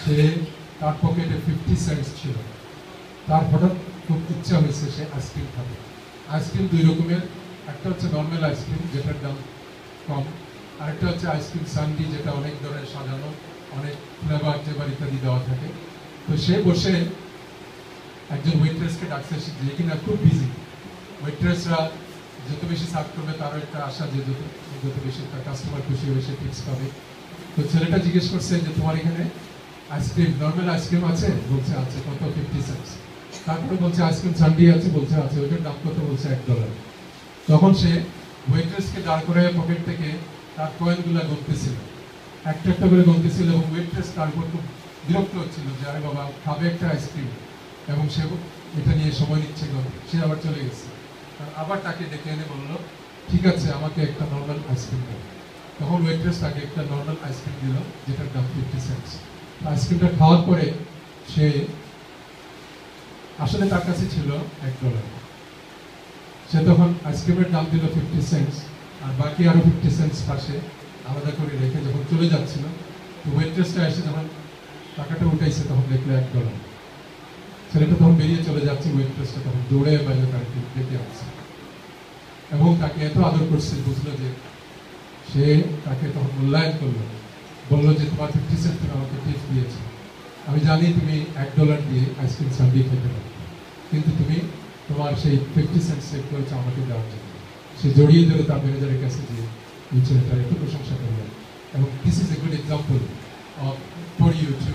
সে তার পকেটে 50 সেন্টস ছিল। তার হঠাৎ খুব ইচ্ছা হয়েছে সে আইসক্রিম খাবে। আইসক্রিম দুই রকমের, একটা হচ্ছে নর্মাল আইসক্রিম যেটার দাম কম, আরেকটা হচ্ছে আইসক্রিম সান্ডি যেটা অনেক ধরনের সাজানো, অনেক ফ্লেভার টেভার ইত্যাদি দেওয়া থাকে। তো সে বসে একজন ওয়েট্রেসকে ডাকছে, যে কিনা খুব বিজি। ওয়েট্রেসরা যত বেশি সার্ভ করবে তারও একটা আশা যে যত বেশি তার কাস্টমার খুশি হবে, সে টিপস পাবে। তো ছেলেটা জিজ্ঞেস করছে যে তোমার এখানে আইসক্রিম নর্মাল আইসক্রিম আছে? বলছে আছে। কত? 50 সেন্টস। তারপরে বলছে আইসক্রিম সান্ডি আছে? বলছে আছে। ওইটার দাম কত? বলছে $1। তখন সে ওয়েট্রেসকে দাঁড় করে পকেট থেকে তার কয়েনগুলা গুনতেছিল, একটা একটা করে গুনতেছিল, এবং ওয়েট্রেস তার উপর খুব বিরক্ত হচ্ছিল যে আরে বাবা খাবে একটা আইসক্রিম, এবং সে এটা নিয়ে সময় নিচ্ছে। সে আবার চলে গেছে। আবার তাকে ডেকে এনে বললো ঠিক আছে আমাকে একটা নর্মাল আইসক্রিম দাও। তখন ওয়েট্রেস তাকে একটা নর্মাল আইসক্রিম দিল যেটার দাম 50 সেন্টস। আইসক্রিমটা খাওয়ার পরে সে আসলে তার কাছে ছিল $1। সে তখন আইসক্রিমের দাম দিল 50 সেন্টস, আর বাকি আরো 50 সেন্টস পাশে আলাদা করে রেখে যখন চলে যাচ্ছিল, তো ওয়েট্রেসটা এসে যখন টাকাটা উঠাইছে তখন দেখলো $1। ছেলেটা তখন বেরিয়ে চলে যাচ্ছে, ওয়েট্রেসটা তখন দৌড়ে বাইরে তাকে ডেকে আসছে এবং তাকে এত আদর করছে, বুঝলো যে সে তাকে তখন মূল্যায়ন করলো, বললো যে তোমার 50 সেন্ট তুমি আমাকে টিপস দিয়েছো, আমি জানি তুমি $1 দিয়ে আইসক্রিম সান্ডি খেতে পারো, কিন্তু তুমি তোমার সেই 50 সেন্ট সেভ করেছো আমাকে দেওয়ার জন্য। সে জড়িয়ে ধরে তার ম্যানেজারের কাছে যে এই ছেলেটার একটু প্রশংসা করলেন, এবং this is a good example for you two